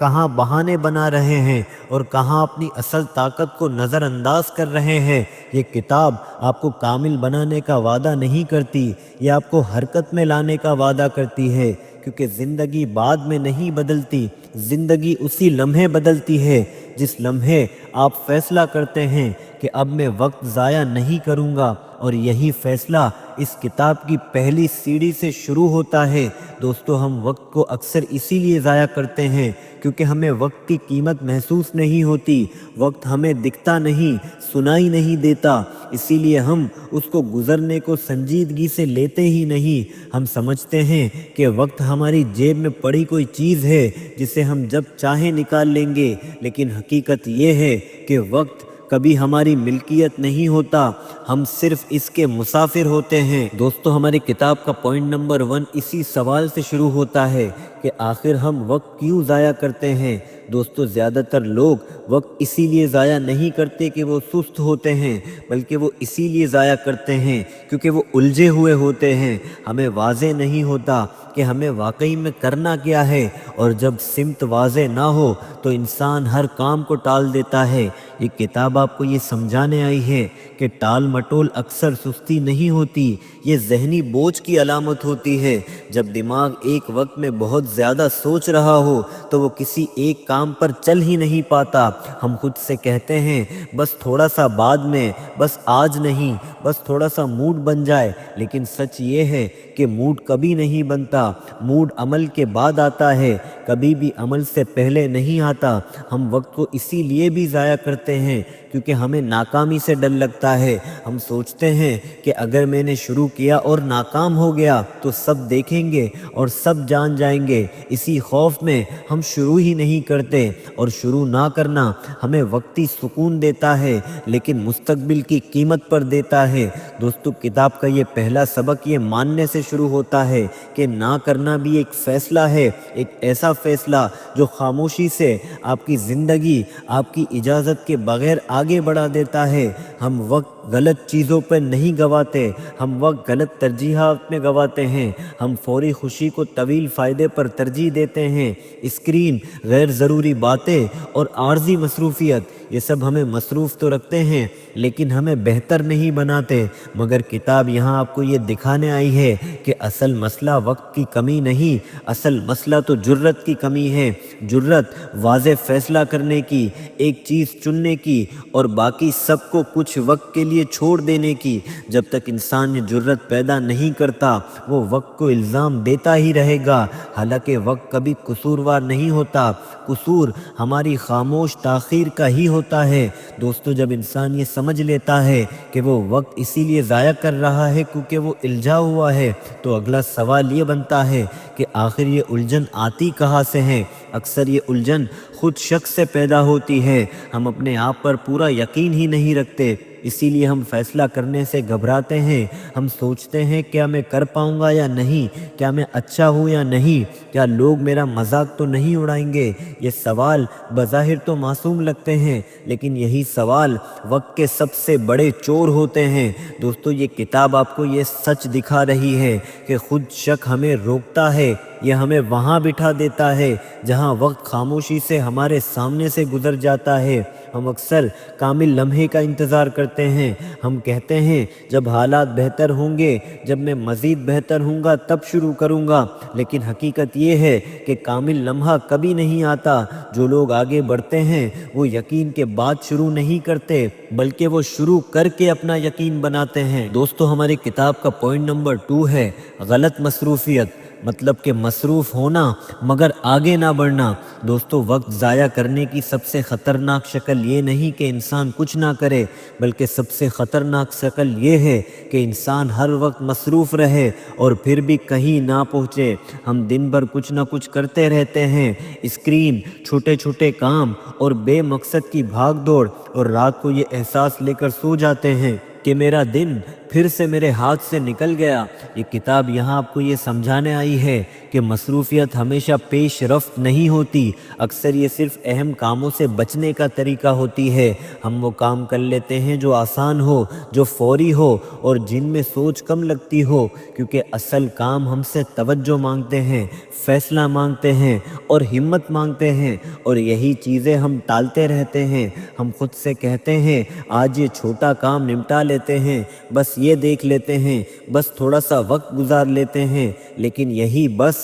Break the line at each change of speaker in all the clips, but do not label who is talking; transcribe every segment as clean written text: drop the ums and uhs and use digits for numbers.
کہاں بہانے بنا رہے ہیں اور کہاں اپنی اصل طاقت کو نظر انداز کر رہے ہیں۔ یہ کتاب آپ کو کامل بنانے کا وعدہ نہیں کرتی، یہ آپ کو حرکت میں لانے کا وعدہ کرتی ہے، کیونکہ زندگی بعد میں نہیں بدلتی، زندگی اسی لمحے بدلتی ہے جس لمحے آپ فیصلہ کرتے ہیں کہ اب میں وقت ضائع نہیں کروں گا، اور یہی فیصلہ اس کتاب کی پہلی سیڑھی سے شروع ہوتا ہے۔ دوستو، ہم وقت کو اکثر اسی لیے ضائع کرتے ہیں کیونکہ ہمیں وقت کی قیمت محسوس نہیں ہوتی، وقت ہمیں دکھتا نہیں، سنائی نہیں دیتا، اسی لیے ہم اس کو گزرنے کو سنجیدگی سے لیتے ہی نہیں۔ ہم سمجھتے ہیں کہ وقت ہماری جیب میں پڑی کوئی چیز ہے جسے ہم جب چاہیں نکال لیں گے، لیکن حقیقت یہ ہے کہ وقت کبھی ہماری ملکیت نہیں ہوتا، ہم صرف اس کے مسافر ہوتے ہیں۔ دوستو، ہماری کتاب کا پوائنٹ نمبر 1 اسی سوال سے شروع ہوتا ہے کہ آخر ہم وقت کیوں ضائع کرتے ہیں؟ دوستو، زیادہ تر لوگ وقت اسی لیے ضائع نہیں کرتے کہ وہ سست ہوتے ہیں، بلکہ وہ اسی لیے ضائع کرتے ہیں کیونکہ وہ الجھے ہوئے ہوتے ہیں۔ ہمیں واضح نہیں ہوتا کہ ہمیں واقعی میں کرنا کیا ہے، اور جب سمت واضح نہ ہو تو انسان ہر کام کو ٹال دیتا ہے۔ یہ کتاب آپ کو یہ سمجھانے آئی ہے کہ ٹال مٹول اکثر سستی نہیں ہوتی، یہ ذہنی بوجھ کی علامت ہوتی ہے۔ جب دماغ ایک وقت میں بہت زیادہ سوچ رہا ہو تو وہ کسی ایک کام پر چل ہی نہیں پاتا۔ ہم خود سے کہتے ہیں بس تھوڑا سا بعد میں، بس آج نہیں، بس تھوڑا سا موڈ بن جائے، لیکن سچ یہ ہے کہ موڈ کبھی نہیں بنتا، موڈ عمل کے بعد آتا ہے، کبھی بھی عمل سے پہلے نہیں آتا۔ ہم وقت کو اسی لیے بھی ضائع کرتے ہیں کیونکہ ہمیں ناکامی سے ڈر لگتا ہے۔ ہم سوچتے ہیں کہ اگر میں نے شروع کیا اور ناکام ہو گیا تو سب دیکھیں گے اور سب جان جائیں گے، اسی خوف میں ہم شروع ہی نہیں کرتے، اور شروع نہ کرنا ہمیں وقتی سکون دیتا ہے لیکن مستقبل کی قیمت پر دیتا ہے۔ دوستو، کتاب کا یہ پہلا سبق یہ ماننے سے شروع ہوتا ہے کہ نہ کرنا بھی ایک فیصلہ ہے، ایک ایسا فیصلہ جو خاموشی سے آپ کی زندگی آپ کی اجازت کے بغیر آگے بڑھا دیتا ہے۔ ہم وقت غلط چیزوں پر نہیں گواتے، ہم وقت غلط ترجیحات میں گواتے ہیں، ہم فوری خوشی کو طویل فائدے پر ترجیح دیتے ہیں۔ اسکرین، غیر ضروری باتیں اور عارضی مصروفیت، یہ سب ہمیں مصروف تو رکھتے ہیں لیکن ہمیں بہتر نہیں بناتے۔ مگر کتاب یہاں آپ کو یہ دکھانے آئی ہے کہ اصل مسئلہ وقت کی کمی نہیں، اصل مسئلہ تو جرت کی کمی ہے۔ جرت، واضح فیصلہ کرنے کی، ایک چیز چننے کی اور باقی سب کو کچھ وقت کے لیے چھوڑ دینے کی۔ جب تک انسان یہ جرت پیدا نہیں کرتا وہ وقت کو الزام دیتا ہی رہے گا، حالانکہ وقت کبھی قصوروار نہیں ہوتا، قصور ہماری خاموش تاخیر کا ہی ہوتا ہے۔ دوستو، جب انسان یہ سمجھ لیتا ہے کہ وہ وقت اسی لیے ضائع کر رہا ہے کیونکہ وہ الجھا ہوا ہے، تو اگلا سوال یہ بنتا ہے کہ آخر یہ الجھن آتی کہاں سے ہے؟ اکثر یہ الجھن خود شخص سے پیدا ہوتی ہے۔ ہم اپنے آپ پر پورا یقین ہی نہیں رکھتے، اسی لیے ہم فیصلہ کرنے سے گھبراتے ہیں۔ ہم سوچتے ہیں کیا میں کر پاؤں گا یا نہیں، کیا میں اچھا ہوں یا نہیں، کیا لوگ میرا مذاق تو نہیں اڑائیں گے۔ یہ سوال بظاہر تو معصوم لگتے ہیں لیکن یہی سوال وقت کے سب سے بڑے چور ہوتے ہیں۔ دوستو، یہ کتاب آپ کو یہ سچ دکھا رہی ہے کہ خود شک ہمیں روکتا ہے، یہ ہمیں وہاں بٹھا دیتا ہے جہاں وقت خاموشی سے ہمارے سامنے سے گزر جاتا ہے۔ ہم اکثر کامل لمحے کا انتظار کرتے ہیں، ہم کہتے ہیں جب حالات بہتر ہوں گے، جب میں مزید بہتر ہوں گا تب شروع کروں گا، لیکن حقیقت یہ ہے کہ کامل لمحہ کبھی نہیں آتا۔ جو لوگ آگے بڑھتے ہیں وہ یقین کے بعد شروع نہیں کرتے بلکہ وہ شروع کر کے اپنا یقین بناتے ہیں۔ دوستو، ہماری کتاب کا پوائنٹ نمبر 2 ہے غلط مصروفیت، مطلب کہ مصروف ہونا مگر آگے نہ بڑھنا۔ دوستو، وقت ضائع کرنے کی سب سے خطرناک شکل یہ نہیں کہ انسان کچھ نہ کرے، بلکہ سب سے خطرناک شکل یہ ہے کہ انسان ہر وقت مصروف رہے اور پھر بھی کہیں نہ پہنچے۔ ہم دن بھر کچھ نہ کچھ کرتے رہتے ہیں، اسکرین، چھوٹے چھوٹے کام اور بے مقصد کی بھاگ دوڑ، اور رات کو یہ احساس لے کر سو جاتے ہیں کہ میرا دن پھر سے میرے ہاتھ سے نکل گیا۔ یہ کتاب یہاں آپ کو یہ سمجھانے آئی ہے کہ مصروفیت ہمیشہ پیش رفت نہیں ہوتی، اکثر یہ صرف اہم کاموں سے بچنے کا طریقہ ہوتی ہے۔ ہم وہ کام کر لیتے ہیں جو آسان ہو، جو فوری ہو اور جن میں سوچ کم لگتی ہو، کیونکہ اصل کام ہم سے توجہ مانگتے ہیں، فیصلہ مانگتے ہیں اور ہمت مانگتے ہیں، اور یہی چیزیں ہم ٹالتے رہتے ہیں۔ ہم خود سے کہتے ہیں آج یہ چھوٹا کام نمٹا لیتے ہیں، بس یہ دیکھ لیتے ہیں، بس تھوڑا سا وقت گزار لیتے ہیں، لیکن یہی بس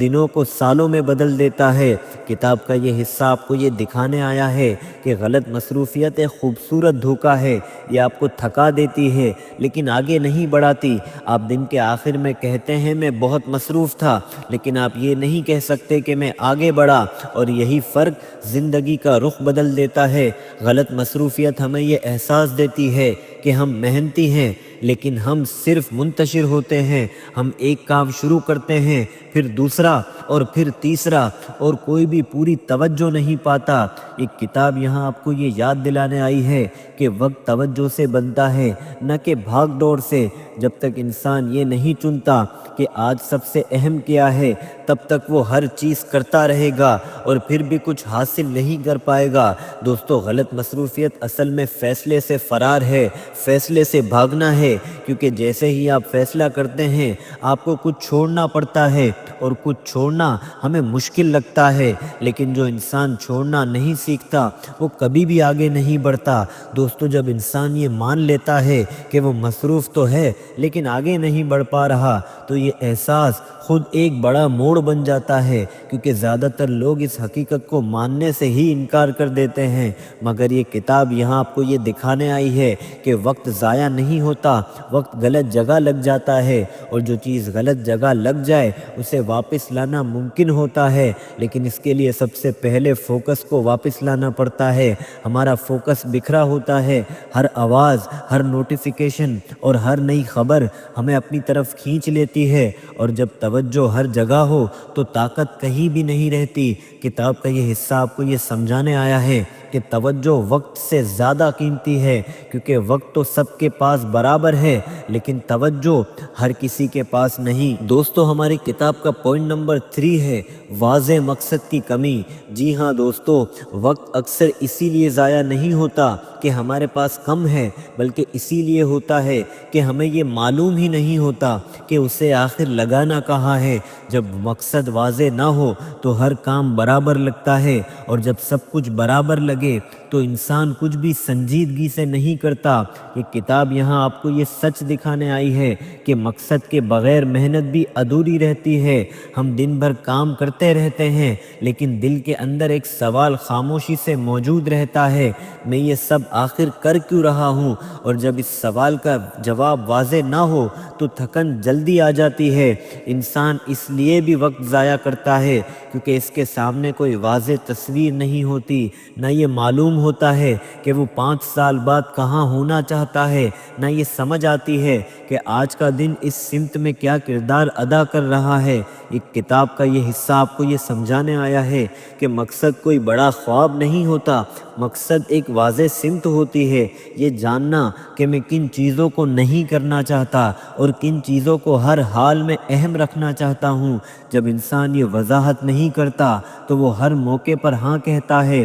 دنوں کو سالوں میں بدل دیتا ہے۔ کتاب کا یہ حصہ آپ کو یہ دکھانے آیا ہے کہ غلط مصروفیت ایک خوبصورت دھوکہ ہے۔ یہ آپ کو تھکا دیتی ہے لیکن آگے نہیں بڑھاتی۔ آپ دن کے آخر میں کہتے ہیں میں بہت مصروف تھا، لیکن آپ یہ نہیں کہہ سکتے کہ میں آگے بڑھا، اور یہی فرق زندگی کا رخ بدل دیتا ہے۔ غلط مصروفیت ہمیں یہ احساس دیتی ہے کہ ہم محنتی ہیں، لیکن ہم صرف منتشر ہوتے ہیں۔ ہم ایک کام شروع کرتے ہیں، پھر دوسرا اور پھر تیسرا، اور کوئی بھی پوری توجہ نہیں پاتا۔ ایک کتاب یہاں آپ کو یہ یاد دلانے آئی ہے کہ وقت توجہ سے بنتا ہے، نہ کہ بھاگ دوڑ سے۔ جب تک انسان یہ نہیں چنتا کہ آج سب سے اہم کیا ہے، تب تک وہ ہر چیز کرتا رہے گا اور پھر بھی کچھ حاصل نہیں کر پائے گا۔ دوستو، غلط مصروفیت اصل میں فیصلے سے فرار ہے، فیصلے سے بھاگنا ہے، کیونکہ جیسے ہی آپ فیصلہ کرتے ہیں آپ کو کچھ چھوڑنا پڑتا ہے، اور کچھ چھوڑنا ہمیں مشکل لگتا ہے، لیکن جو انسان چھوڑنا نہیں سیکھتا وہ کبھی بھی آگے نہیں بڑھتا۔ دوستو، جب انسان یہ مان لیتا ہے کہ وہ مصروف تو ہے لیکن آگے نہیں بڑھ پا رہا، تو یہ احساس خود ایک بڑا موڑ بن جاتا ہے، کیونکہ زیادہ تر لوگ اس حقیقت کو ماننے سے ہی انکار کر دیتے ہیں۔ مگر یہ کتاب یہاں آپ کو یہ دکھانے آئی ہے کہ وقت ضائع نہیں ہوتا، وقت غلط جگہ لگ جاتا ہے، اور جو چیز غلط جگہ لگ جائے اسے واپس لانا ممکن ہوتا ہے، لیکن اس کے لیے سب سے پہلے فوکس کو واپس لانا پڑتا ہے۔ ہمارا فوکس بکھرا ہوتا ہے، ہر آواز، ہر نوٹیفیکیشن اور ہر نئی خبر ہمیں اپنی طرف کھینچ لیتی ہے، اور جب توجہ ہر جگہ ہو تو طاقت کہیں بھی نہیں رہتی۔ کتاب کا یہ حصہ آپ کو یہ سمجھانے آیا ہے کہ توجہ وقت سے زیادہ قیمتی ہے، کیونکہ وقت تو سب کے پاس برابر ہے لیکن توجہ ہر کسی کے پاس نہیں۔ دوستو، ہماری کتاب کا پوائنٹ نمبر 3 ہے واضح مقصد کی کمی۔ جی ہاں دوستو، وقت اکثر اسی لیے ضائع نہیں ہوتا کہ ہمارے پاس کم ہے، بلکہ اسی لیے ہوتا ہے کہ ہمیں یہ معلوم ہی نہیں ہوتا کہ اسے آخر لگانا کہاں ہے۔ جب مقصد واضح نہ ہو تو ہر کام برابر لگتا ہے، اور جب سب کچھ برابر لگے تو انسان کچھ بھی سنجیدگی سے نہیں کرتا۔ یہ کتاب یہاں آپ کو یہ سچ دکھانے آئی ہے کہ مقصد کے بغیر محنت بھی ادھوری رہتی ہے۔ ہم دن بھر کام کرتے رہتے ہیں لیکن دل کے اندر ایک سوال خاموشی سے موجود رہتا ہے، میں یہ سب آخر کر کیوں رہا ہوں؟ اور جب اس سوال کا جواب واضح نہ ہو تو تھکن جلدی آ جاتی ہے۔ انسان اس لیے بھی وقت ضائع کرتا ہے کیونکہ اس کے سامنے کوئی واضح تصویر نہیں ہوتی، نہ یہ معلوم ہوتا ہے کہ وہ 5 سال بعد کہاں ہونا چاہتا ہے، نہ یہ سمجھ آتی ہے کہ آج کا دن اس سمت میں کیا کردار ادا کر رہا ہے۔ ایک کتاب کا یہ حصہ آپ کو یہ سمجھانے آیا ہے کہ مقصد کوئی بڑا خواب نہیں ہوتا، مقصد ایک واضح سمت ہوتی ہے، یہ جاننا کہ میں کن چیزوں کو نہیں کرنا چاہتا اور کن چیزوں کو ہر حال میں اہم رکھنا چاہتا ہوں۔ جب انسان یہ وضاحت نہیں کرتا تو وہ ہر موقع پر ہاں کہتا ہے،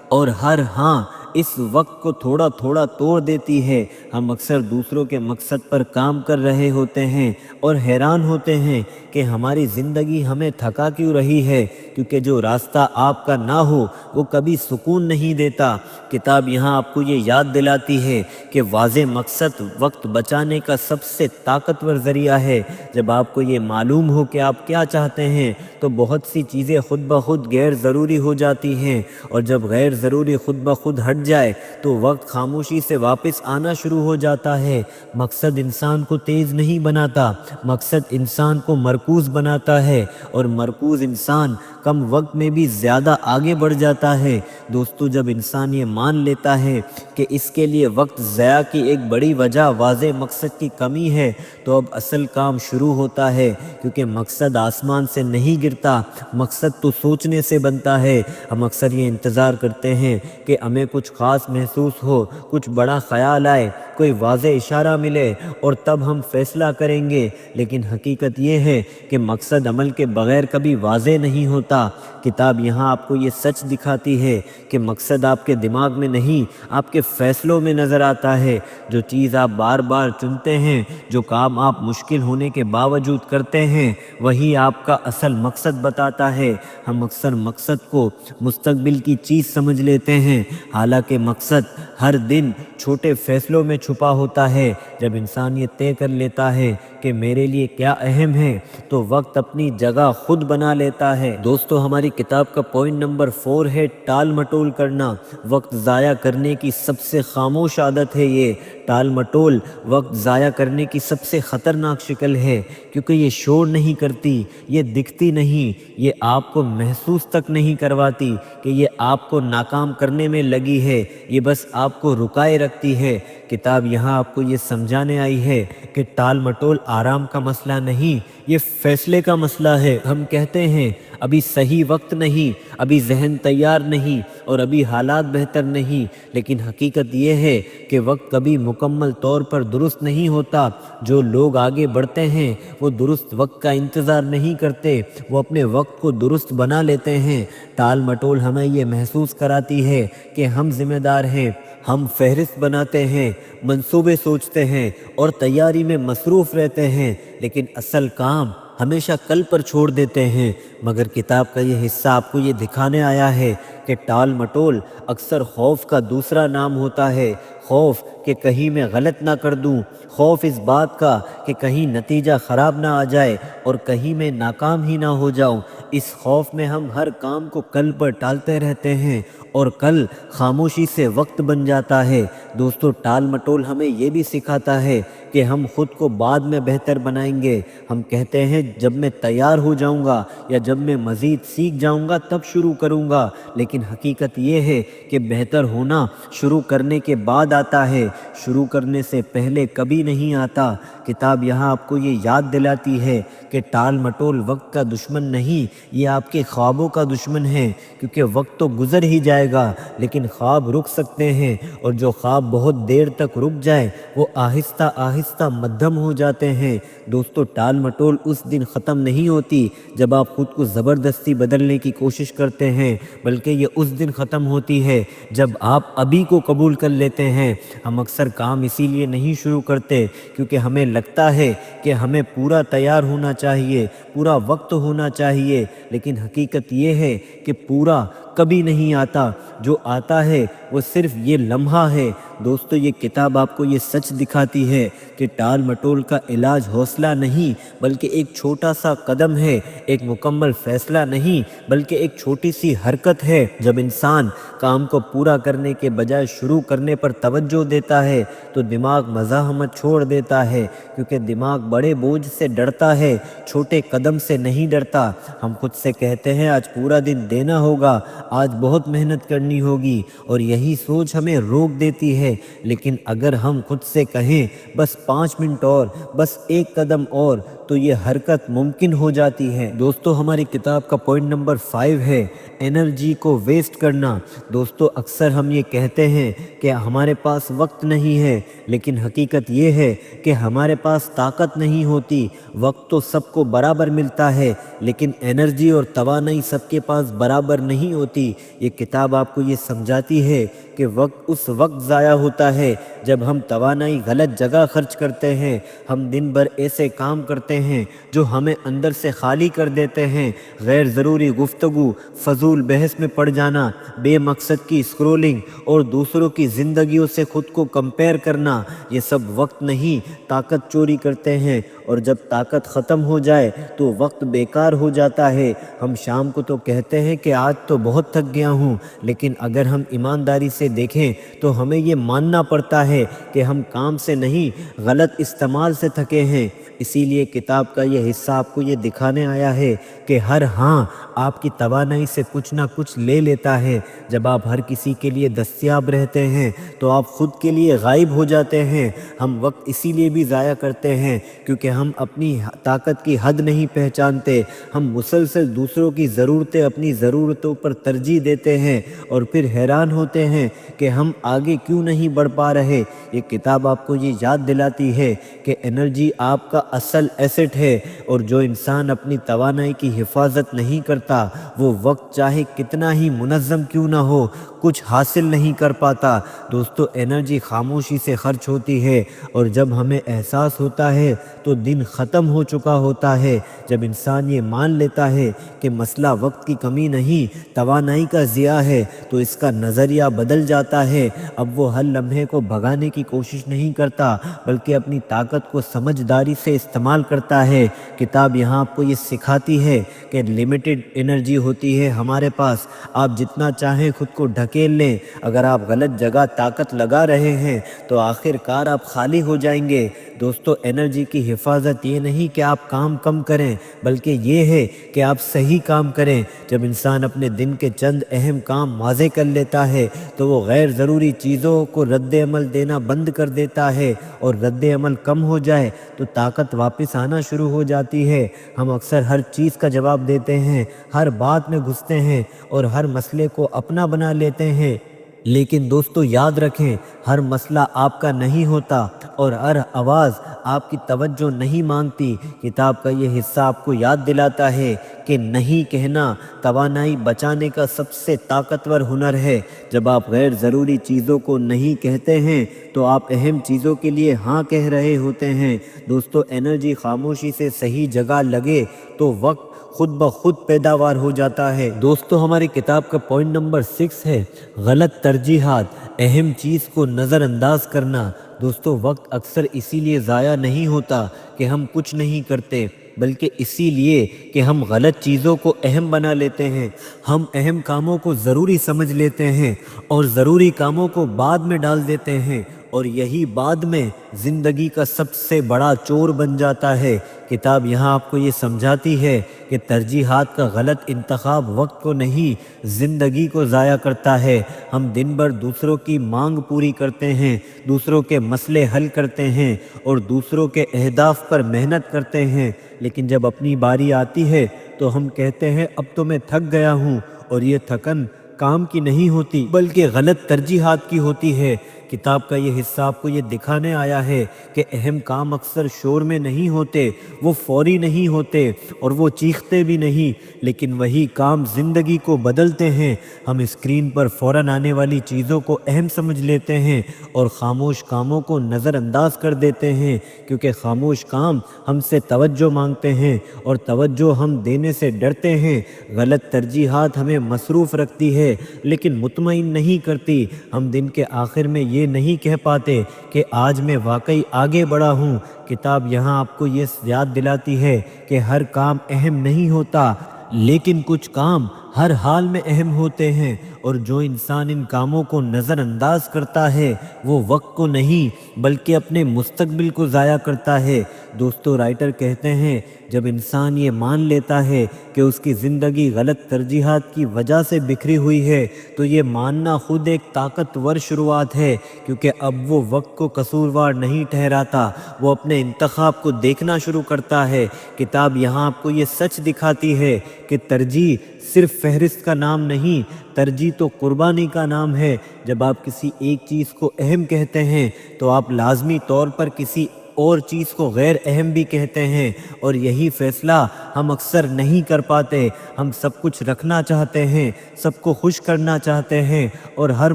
اور ہر ہاں اس وقت کو تھوڑا تھوڑا توڑ دیتی ہے۔ ہم اکثر دوسروں کے مقصد پر کام کر رہے ہوتے ہیں اور حیران ہوتے ہیں کہ ہماری زندگی ہمیں تھکا کیوں رہی ہے، کیونکہ جو راستہ آپ کا نہ ہو وہ کبھی سکون نہیں دیتا۔ کتاب یہاں آپ کو یہ یاد دلاتی ہے کہ واضح مقصد وقت بچانے کا سب سے طاقتور ذریعہ ہے۔ جب آپ کو یہ معلوم ہو کہ آپ کیا چاہتے ہیں تو بہت سی چیزیں خود بخود غیر ضروری ہو جاتی ہیں، اور جب غیر ضروری خود بخود ہٹ جائے تو وقت خاموشی سے واپس آنا شروع ہو جاتا ہے۔ مقصد انسان کو تیز نہیں بناتا، مقصد انسان کو مرکوز بناتا ہے، اور مرکوز انسان کم وقت میں بھی زیادہ آگے بڑھ جاتا ہے۔ دوستو جب انسان یہ مان لیتا ہے کہ اس کے لیے وقت ضیاع کی ایک بڑی وجہ واضح مقصد کی کمی ہے تو اب اصل کام شروع ہوتا ہے، کیونکہ مقصد آسمان سے نہیں گرتا، مقصد تو سوچنے سے بنتا ہے۔ ہم اکثر یہ انتظار کرتے ہیں کہ ہمیں کچھ خاص محسوس ہو، کچھ بڑا خیال آئے، کوئی واضح اشارہ ملے اور تب ہم فیصلہ کریں گے، لیکن حقیقت یہ ہے کہ مقصد عمل کے بغیر کبھی واضح نہیں ہوتا۔ کتاب یہاں آپ کو یہ سچ دکھاتی ہے کہ مقصد آپ کے دماغ میں نہیں، آپ کے فیصلوں میں نظر آتا ہے۔ جو چیز آپ بار بار چنتے ہیں، جو کام آپ مشکل ہونے کے باوجود کرتے ہیں، وہی آپ کا اصل مقصد بتاتا ہے۔ ہم اکثر مقصد کو مستقبل کی چیز سمجھ لیتے ہیں، حالانکہ مقصد ہر دن چھوٹے فیصلوں میں چھپا ہوتا ہے۔ جب انسان یہ طے کر لیتا ہے کہ میرے لیے کیا اہم ہے تو وقت اپنی جگہ خود بنا لیتا ہے۔ دوستو ہماری کتاب کا پوائنٹ نمبر 4 ہے ٹال مٹول کرنا۔ وقت ضائع کرنے کی سب سے خاموش عادت ہے یہ۔ ٹال مٹول وقت ضائع کرنے کی سب سے خطرناک شکل ہے، کیونکہ یہ شور نہیں کرتی، یہ دکھتی نہیں، یہ آپ کو محسوس تک نہیں کرواتی کہ یہ آپ کو ناکام کرنے میں لگی ہے، یہ بس آپ کو رکائے رکھتی ہے۔ کتاب یہاں آپ کو یہ سمجھانے آئی ہے کہ ٹال مٹول آرام کا مسئلہ نہیں، یہ فیصلے کا مسئلہ ہے۔ ہم کہتے ہیں ابھی صحیح وقت نہیں، ابھی ذہن تیار نہیں اور ابھی حالات بہتر نہیں، لیکن حقیقت یہ ہے کہ وقت کبھی مکمل طور پر درست نہیں ہوتا۔ جو لوگ آگے بڑھتے ہیں وہ درست وقت کا انتظار نہیں کرتے، وہ اپنے وقت کو درست بنا لیتے ہیں۔ ٹال مٹول ہمیں یہ محسوس کراتی ہے کہ ہم ذمہ دار ہیں، ہم فہرست بناتے ہیں، منصوبے سوچتے ہیں اور تیاری میں مصروف رہتے ہیں، لیکن اصل کام ہمیشہ کل پر چھوڑ دیتے ہیں۔ مگر کتاب کا یہ حصہ آپ کو یہ دکھانے آیا ہے کہ ٹال مٹول اکثر خوف کا دوسرا نام ہوتا ہے۔ خوف کہ کہیں میں غلط نہ کر دوں، خوف اس بات کا کہ کہیں نتیجہ خراب نہ آ جائے اور کہیں میں ناکام ہی نہ ہو جاؤں۔ اس خوف میں ہم ہر کام کو کل پر ٹالتے رہتے ہیں اور کل خاموشی سے وقت بن جاتا ہے۔ دوستو ٹال مٹول ہمیں یہ بھی سکھاتا ہے کہ ہم خود کو بعد میں بہتر بنائیں گے۔ ہم کہتے ہیں جب میں تیار ہو جاؤں گا یا جب میں مزید سیکھ جاؤں گا تب شروع کروں گا، لیکن حقیقت یہ ہے کہ بہتر ہونا شروع کرنے کے بعد آتا ہے، شروع کرنے سے پہلے کبھی نہیں آتا۔ کتاب یہاں آپ کو یہ یاد دلاتی ہے کہ ٹال مٹول وقت کا دشمن نہیں، یہ آپ کے خوابوں کا دشمن ہے، کیونکہ وقت تو گزر ہی جائے گا لیکن خواب رک سکتے ہیں، اور جو خواب بہت دیر تک رک جائے وہ آہستہ آہستہ مدھم ہو جاتے ہیں۔ دوستو ٹال مٹول اس دن ختم نہیں ہوتی جب آپ خود کو زبردستی بدلنے کی کوشش کرتے ہیں، بلکہ یہ اس دن ختم ہوتی ہے جب آپ ابھی کو قبول کر لیتے ہیں۔ ہم اکثر کام اسی لیے نہیں شروع کرتے کیونکہ ہمیں لگتا ہے کہ ہمیں پورا تیار ہونا چاہیے، پورا وقت ہونا چاہیے، لیکن حقیقت یہ ہے کہ پورا کبھی نہیں آتا، جو آتا ہے وہ صرف یہ لمحہ ہے۔ دوستو یہ کتاب آپ کو یہ سچ دکھاتی ہے کہ ٹال مٹول کا علاج حوصلہ نہیں بلکہ ایک چھوٹا سا قدم ہے، ایک مکمل فیصلہ نہیں بلکہ ایک چھوٹی سی حرکت ہے۔ جب انسان کام کو پورا کرنے کے بجائے شروع کرنے پر توجہ دیتا ہے تو دماغ مزاحمت چھوڑ دیتا ہے، کیونکہ دماغ بڑے بوجھ سے ڈرتا ہے، چھوٹے قدم سے نہیں ڈرتا۔ ہم خود سے کہتے ہیں آج پورا دن دینا ہوگا، آج بہت محنت کرنی ہوگی، اور یہی سوچ ہمیں روک دیتی ہے۔ لیکن اگر ہم خود سے کہیں بس 5 منٹ اور، بس ایک قدم اور، تو یہ حرکت ممکن ہو جاتی ہے۔ دوستو ہماری کتاب کا پوائنٹ نمبر 5 ہے انرجی کو ویسٹ کرنا۔ دوستو اکثر ہم یہ کہتے ہیں کہ ہمارے پاس وقت نہیں ہے، لیکن حقیقت یہ ہے کہ ہمارے پاس طاقت نہیں ہوتی۔ وقت تو سب کو برابر ملتا ہے، لیکن انرجی اور توانائی سب کے پاس برابر نہیں ہوتی۔ یہ کتاب آپ کو یہ سمجھاتی ہے کہ وقت اس وقت ضائع ہوتا ہے جب ہم توانائی غلط جگہ خرچ کرتے ہیں۔ ہم دن بھر ایسے کام کرتے ہیں جو ہمیں اندر سے خالی کر دیتے ہیں۔ غیر ضروری گفتگو، فضول بحث میں پڑ جانا، بے مقصد کی اسکرولنگ اور دوسروں کی زندگیوں سے خود کو کمپیئر کرنا، یہ سب وقت نہیں طاقت چوری کرتے ہیں، اور جب طاقت ختم ہو جائے تو وقت بیکار ہو جاتا ہے۔ ہم شام کو تو کہتے ہیں کہ آج تو بہت تھک گیا ہوں، لیکن اگر ہم ایمانداری سے دیکھیں تو ہمیں یہ ماننا پڑتا ہے کہ ہم کام سے نہیں غلط استعمال سے تھکے ہیں۔ اسی لیے کتاب کا یہ حصہ آپ کو یہ دکھانے آیا ہے کہ ہر ہاں آپ کی توانائی سے کچھ نہ کچھ لے لیتا ہے۔ جب آپ ہر کسی کے لیے دستیاب رہتے ہیں تو آپ خود کے لیے غائب ہو جاتے ہیں۔ ہم وقت اسی لیے بھی ضائع کرتے ہیں کیونکہ ہم اپنی طاقت کی حد نہیں پہچانتے۔ ہم مسلسل دوسروں کی ضرورتیں اپنی ضرورتوں پر ترجیح دیتے ہیں اور پھر حیران ہوتے ہیں کہ ہم آگے کیوں نہیں بڑھ پا رہے۔ یہ کتاب آپ کو یہ یاد دلاتی ہے کہ انرجی آپ کا اصل ایسٹ ہے، اور جو انسان اپنی توانائی کی حفاظت نہیں کرتا وہ وقت چاہے کتنا ہی منظم کیوں نہ ہو کچھ حاصل نہیں کر پاتا۔ دوستو، انرجی خاموشی سے خرچ ہوتی ہے، اور جب ہمیں احساس ہوتا ہے تو دن ختم ہو چکا ہوتا ہے۔ جب انسان یہ مان لیتا ہے کہ مسئلہ وقت کی کمی نہیں توانائی کا ضیاع ہے تو اس کا نظریہ بدل جاتا ہے۔ اب وہ ہر لمحے کو بھگانے کی کوشش نہیں کرتا بلکہ اپنی طاقت کو سمجھداری سے استعمال کرتا ہے۔ کتاب یہاں آپ کو یہ سکھاتی ہے کہ لمیٹڈ انرجی ہوتی ہے ہمارے پاس، آپ جتنا چاہیں خود کو ڈھکیل لیں، اگر آپ غلط جگہ طاقت لگا رہے ہیں تو آخر کار آپ خالی ہو جائیں گے۔ دوستو، انرجی کی حفاظت یہ نہیں کہ آپ کام کم کریں بلکہ یہ ہے کہ آپ صحیح کام کریں۔ جب انسان اپنے دن کے چند اہم کام واضح کر لیتا ہے تو وہ غیر ضروری چیزوں کو رد عمل دینا بند کر دیتا ہے، اور رد عمل کم ہو جائے تو طاقت واپس آنا شروع ہو جاتی ہے۔ ہم اکثر ہر چیز کا جواب دیتے ہیں، ہر بات میں گھستے ہیں اور ہر مسئلے کو اپنا بنا لیتے ہیں، لیکن دوستو یاد رکھیں، ہر مسئلہ آپ کا نہیں ہوتا اور ہر آواز آپ کی توجہ نہیں مانگتی۔ کتاب کا یہ حصہ آپ کو یاد دلاتا ہے کہ نہیں کہنا توانائی بچانے کا سب سے طاقتور ہنر ہے۔ جب آپ غیر ضروری چیزوں کو نہیں کہتے ہیں تو آپ اہم چیزوں کے لیے ہاں کہہ رہے ہوتے ہیں۔ دوستو، انرجی خاموشی سے صحیح جگہ لگے تو وقت خود بخود پیداوار ہو جاتا ہے۔ دوستو، ہماری کتاب کا پوائنٹ نمبر 6 ہے غلط ترجیحات، اہم چیز کو نظر انداز کرنا۔ دوستو، وقت اکثر اسی لیے ضائع نہیں ہوتا کہ ہم کچھ نہیں کرتے بلکہ اسی لیے کہ ہم غلط چیزوں کو اہم بنا لیتے ہیں۔ ہم اہم کاموں کو ضروری سمجھ لیتے ہیں اور ضروری کاموں کو بعد میں ڈال دیتے ہیں، اور یہی بعد میں زندگی کا سب سے بڑا چور بن جاتا ہے۔ کتاب یہاں آپ کو یہ سمجھاتی ہے کہ ترجیحات کا غلط انتخاب وقت کو نہیں زندگی کو ضائع کرتا ہے۔ ہم دن بھر دوسروں کی مانگ پوری کرتے ہیں، دوسروں کے مسئلے حل کرتے ہیں اور دوسروں کے اہداف پر محنت کرتے ہیں، لیکن جب اپنی باری آتی ہے تو ہم کہتے ہیں اب تو میں تھک گیا ہوں، اور یہ تھکن کام کی نہیں ہوتی بلکہ غلط ترجیحات کی ہوتی ہے۔ کتاب کا یہ حصہ آپ کو یہ دکھانے آیا ہے کہ اہم کام اکثر شور میں نہیں ہوتے، وہ فوری نہیں ہوتے اور وہ چیختے بھی نہیں، لیکن وہی کام زندگی کو بدلتے ہیں۔ ہم اسکرین پر فوراً آنے والی چیزوں کو اہم سمجھ لیتے ہیں اور خاموش کاموں کو نظر انداز کر دیتے ہیں، کیونکہ خاموش کام ہم سے توجہ مانگتے ہیں اور توجہ ہم دینے سے ڈرتے ہیں۔ غلط ترجیحات ہمیں مصروف رکھتی ہے لیکن مطمئن نہیں کرتی۔ ہم دن کے آخر میں یہ نہیں کہہ پاتے کہ آج میں واقعی آگے بڑھا ہوں۔ کتاب یہاں آپ کو یہ یاد دلاتی ہے کہ ہر کام اہم نہیں ہوتا، لیکن کچھ کام ہر حال میں اہم ہوتے ہیں، اور جو انسان ان کاموں کو نظر انداز کرتا ہے وہ وقت کو نہیں بلکہ اپنے مستقبل کو ضائع کرتا ہے۔ دوستو، رائٹر کہتے ہیں جب انسان یہ مان لیتا ہے کہ اس کی زندگی غلط ترجیحات کی وجہ سے بکھری ہوئی ہے تو یہ ماننا خود ایک طاقتور شروعات ہے، کیونکہ اب وہ وقت کو قصوروار نہیں ٹھہراتا، وہ اپنے انتخاب کو دیکھنا شروع کرتا ہے۔ کتاب یہاں آپ کو یہ سچ دکھاتی ہے کہ ترجیح صرف فہرست کا نام نہیں، ترجیح تو قربانی کا نام ہے۔ جب آپ کسی ایک چیز کو اہم کہتے ہیں تو آپ لازمی طور پر کسی اور چیز کو غیر اہم بھی کہتے ہیں، اور یہی فیصلہ ہم اکثر نہیں کر پاتے۔ ہم سب کچھ رکھنا چاہتے ہیں، سب کو خوش کرنا چاہتے ہیں اور ہر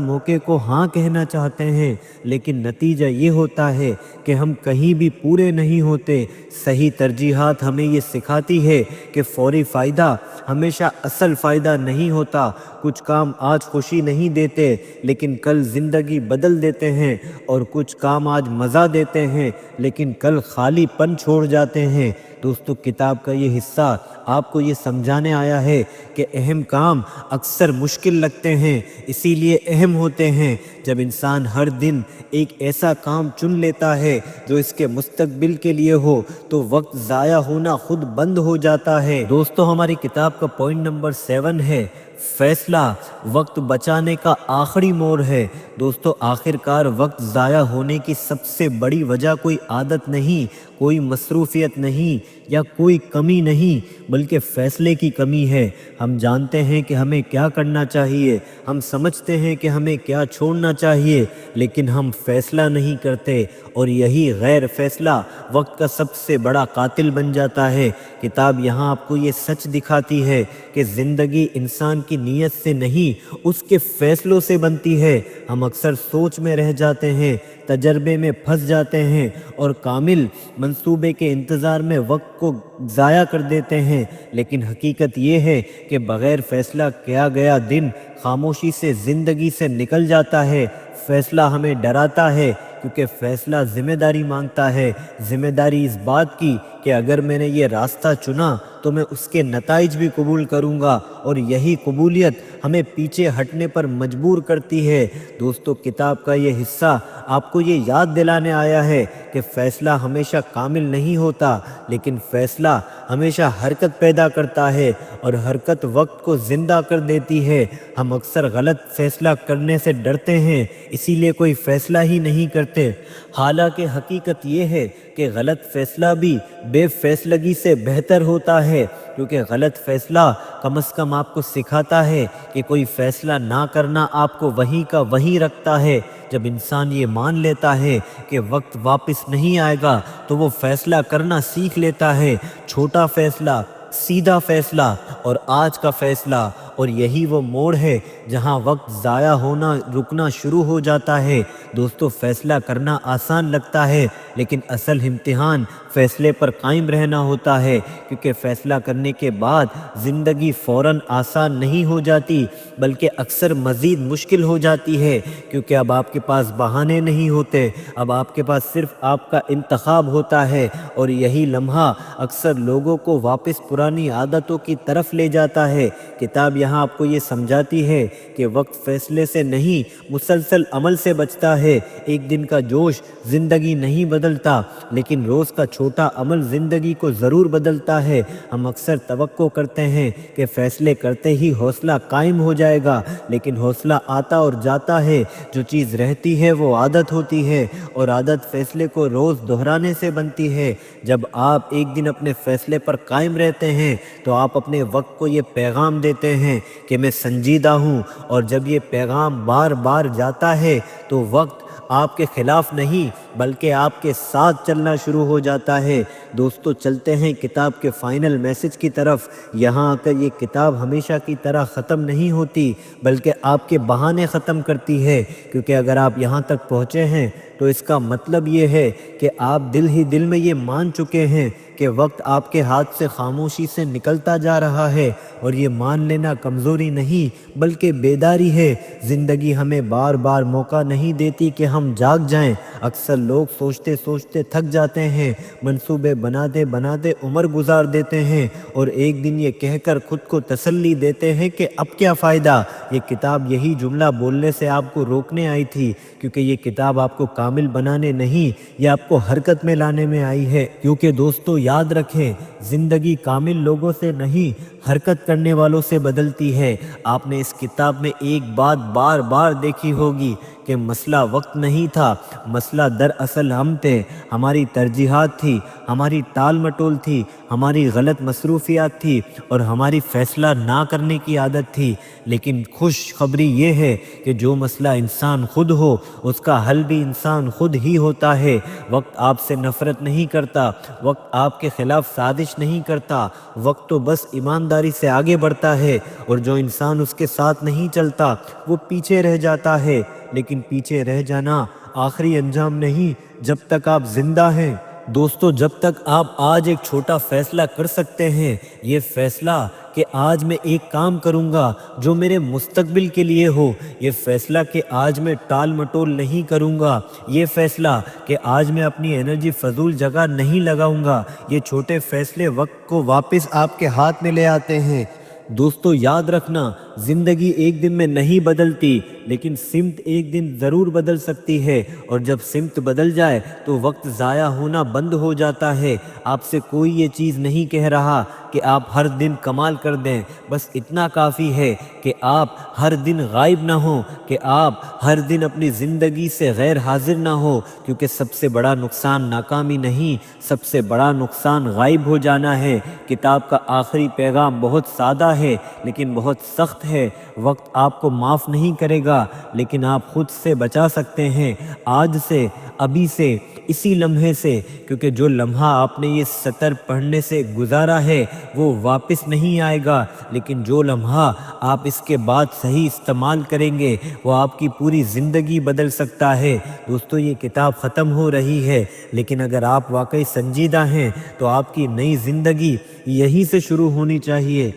موقع کو ہاں کہنا چاہتے ہیں، لیکن نتیجہ یہ ہوتا ہے کہ ہم کہیں بھی پورے نہیں ہوتے۔ صحیح ترجیحات ہمیں یہ سکھاتی ہے کہ فوری فائدہ ہمیشہ اصل فائدہ نہیں ہوتا۔ کچھ کام آج خوشی نہیں دیتے لیکن کل زندگی بدل دیتے ہیں، اور کچھ کام آج مزہ دیتے ہیں لیکن کل خالی پن چھوڑ جاتے ہیں۔ دوستو کتاب کا یہ حصہ آپ کو یہ سمجھانے آیا ہے کہ اہم کام اکثر مشکل لگتے ہیں، اسی لیے اہم ہوتے ہیں۔ جب انسان ہر دن ایک ایسا کام چن لیتا ہے جو اس کے مستقبل کے لیے ہو تو وقت ضائع ہونا خود بند ہو جاتا ہے۔ دوستو ہماری کتاب کا پوائنٹ نمبر 7 ہے، فیصلہ وقت بچانے کا آخری موڑ ہے۔ دوستو آخر کار وقت ضائع ہونے کی سب سے بڑی وجہ کوئی عادت نہیں، کوئی مصروفیت نہیں یا کوئی کمی نہیں، بلکہ فیصلے کی کمی ہے۔ ہم جانتے ہیں کہ ہمیں کیا کرنا چاہیے، ہم سمجھتے ہیں کہ ہمیں کیا چھوڑنا چاہیے، لیکن ہم فیصلہ نہیں کرتے، اور یہی غیر فیصلہ وقت کا سب سے بڑا قاتل بن جاتا ہے۔ کتاب یہاں آپ کو یہ سچ دکھاتی ہے کہ زندگی انسان کی نیت سے نہیں، اس کے فیصلوں سے بنتی ہے۔ ہم اکثر سوچ میں رہ جاتے ہیں، تجربے میں پھنس جاتے ہیں اور کامل منصوبے کے انتظار میں وقت کو ضائع کر دیتے ہیں، لیکن حقیقت یہ ہے کہ بغیر فیصلہ کیا گیا دن خاموشی سے زندگی سے نکل جاتا ہے۔ فیصلہ ہمیں ڈراتا ہے کیونکہ فیصلہ ذمہ داری مانگتا ہے، ذمہ داری اس بات کی کہ اگر میں نے یہ راستہ چنا تو میں اس کے نتائج بھی قبول کروں گا، اور یہی قبولیت ہمیں پیچھے ہٹنے پر مجبور کرتی ہے۔ دوستو کتاب کا یہ حصہ آپ کو یہ یاد دلانے آیا ہے کہ فیصلہ ہمیشہ کامل نہیں ہوتا، لیکن فیصلہ ہمیشہ حرکت پیدا کرتا ہے، اور حرکت وقت کو زندہ کر دیتی ہے۔ ہم اکثر غلط فیصلہ کرنے سے ڈرتے ہیں، اسی لیے کوئی فیصلہ ہی نہیں کرتے، حالانکہ حقیقت یہ ہے کہ غلط فیصلہ بھی بے فیصلگی سے بہتر ہوتا ہے، کیونکہ غلط فیصلہ کم از کم آپ کو سکھاتا ہے کہ کوئی فیصلہ نہ کرنا آپ کو وہیں کا وہیں رکھتا ہے۔ جب انسان یہ مان لیتا ہے کہ وقت واپس نہیں آئے گا تو وہ فیصلہ کرنا سیکھ لیتا ہے، چھوٹا فیصلہ، سیدھا فیصلہ اور آج کا فیصلہ، اور یہی وہ موڑ ہے جہاں وقت ضائع ہونا رکنا شروع ہو جاتا ہے۔ دوستو فیصلہ کرنا آسان لگتا ہے، لیکن اصل امتحان فیصلے پر قائم رہنا ہوتا ہے، کیونکہ فیصلہ کرنے کے بعد زندگی فوراً آسان نہیں ہو جاتی، بلکہ اکثر مزید مشکل ہو جاتی ہے، کیونکہ اب آپ کے پاس بہانے نہیں ہوتے، اب آپ کے پاس صرف آپ کا انتخاب ہوتا ہے، اور یہی لمحہ اکثر لوگوں کو واپس پرانی عادتوں کی طرف لے جاتا ہے۔ کتاب یہاں آپ کو یہ سمجھاتی ہے کہ وقت فیصلے سے نہیں، مسلسل عمل سے بچتا ہے۔ ایک دن کا جوش زندگی نہیں بدلتا، لیکن روز کا چھوٹا عمل زندگی کو ضرور بدلتا ہے۔ ہم اکثر توقع کرتے ہیں کہ فیصلے کرتے ہی حوصلہ قائم ہو جائے گا، لیکن حوصلہ آتا اور جاتا ہے، جو چیز رہتی ہے وہ عادت ہوتی ہے، اور عادت فیصلے کو روز دہرانے سے بنتی ہے۔ جب آپ ایک دن اپنے فیصلے پر قائم رہتے ہیں تو آپ اپنے وقت کو یہ پیغام دیتے ہیں کہ میں سنجیدہ ہوں، اور جب یہ پیغام بار بار جاتا ہے تو وقت آپ کے خلاف نہیں بلکہ آپ کے ساتھ چلنا شروع ہو جاتا ہے۔ دوستو چلتے ہیں کتاب کے فائنل میسج کی طرف۔ یہاں آ کر یہ کتاب ہمیشہ کی طرح ختم نہیں ہوتی، بلکہ آپ کے بہانے ختم کرتی ہے، کیونکہ اگر آپ یہاں تک پہنچے ہیں تو اس کا مطلب یہ ہے کہ آپ دل ہی دل میں یہ مان چکے ہیں کہ وقت آپ کے ہاتھ سے خاموشی سے نکلتا جا رہا ہے، اور یہ مان لینا کمزوری نہیں بلکہ بیداری ہے۔ زندگی ہمیں بار بار موقع نہیں دیتی کہ ہم جاگ جائیں۔ اکثر لوگ سوچتے سوچتے تھک جاتے ہیں، منصوبے بناتے بناتے عمر گزار دیتے ہیں، اور ایک دن یہ کہہ کر خود کو تسلی دیتے ہیں کہ اب کیا فائدہ۔ یہ کتاب یہی جملہ بولنے سے آپ کو روکنے آئی تھی، کیونکہ یہ کتاب آپ کو کامل بنانے نہیں، یہ آپ کو حرکت میں لانے میں آئی ہے۔ کیونکہ دوستو یاد رکھیں، زندگی کامل لوگوں سے نہیں، حرکت کرنے والوں سے بدلتی ہے۔ آپ نے اس کتاب میں ایک بات بار بار دیکھی ہوگی کہ مسئلہ وقت نہیں تھا، مسئلہ دراصل ہم تھے، ہماری ترجیحات تھی، ہماری ٹال مٹول تھی، ہماری غلط مصروفیات تھی، اور ہماری فیصلہ نہ کرنے کی عادت تھی۔ لیکن خوش خبری یہ ہے کہ جو مسئلہ انسان خود ہو، اس کا حل بھی انسان خود ہی ہوتا ہے۔ وقت آپ سے نفرت نہیں کرتا، وقت آپ کے خلاف سازش نہیں کرتا، وقت تو بس ایمانداری سے آگے بڑھتا ہے، اور جو انسان اس کے ساتھ نہیں چلتا وہ پیچھے رہ جاتا ہے۔ لیکن پیچھے رہ جانا آخری انجام نہیں، جب تک آپ زندہ ہیں دوستو جب تک آپ آج ایک چھوٹا فیصلہ کر سکتے ہیں، یہ فیصلہ کہ آج میں ایک کام کروں گا جو میرے مستقبل کے لیے ہو، یہ فیصلہ کہ آج میں ٹال مٹول نہیں کروں گا، یہ فیصلہ کہ آج میں اپنی انرجی فضول جگہ نہیں لگاؤں گا، یہ چھوٹے فیصلے وقت کو واپس آپ کے ہاتھ میں لے آتے ہیں۔ دوستو یاد رکھنا، زندگی ایک دن میں نہیں بدلتی، لیکن سمت ایک دن ضرور بدل سکتی ہے، اور جب سمت بدل جائے تو وقت ضائع ہونا بند ہو جاتا ہے۔ آپ سے کوئی یہ چیز نہیں کہہ رہا کہ آپ ہر دن کمال کر دیں، بس اتنا کافی ہے کہ آپ ہر دن غائب نہ ہوں، کہ آپ ہر دن اپنی زندگی سے غیر حاضر نہ ہو، کیونکہ سب سے بڑا نقصان ناکامی نہیں، سب سے بڑا نقصان غائب ہو جانا ہے۔ کتاب کا آخری پیغام بہت سادہ ہے لیکن بہت سخت ہے۔ وقت آپ کو معاف نہیں کرے گا، لیکن آپ خود سے بچا سکتے ہیں، آج سے، ابھی سے، اسی لمحے سے، کیونکہ جو لمحہ آپ نے یہ سطر پڑھنے سے گزارا ہے وہ واپس نہیں آئے گا، لیکن جو لمحہ آپ اس کے بعد صحیح استعمال کریں گے وہ آپ کی پوری زندگی بدل سکتا ہے۔ دوستو یہ کتاب ختم ہو رہی ہے، لیکن اگر آپ واقعی سنجیدہ ہیں تو آپ کی نئی زندگی یہیں سے شروع ہونی چاہیے۔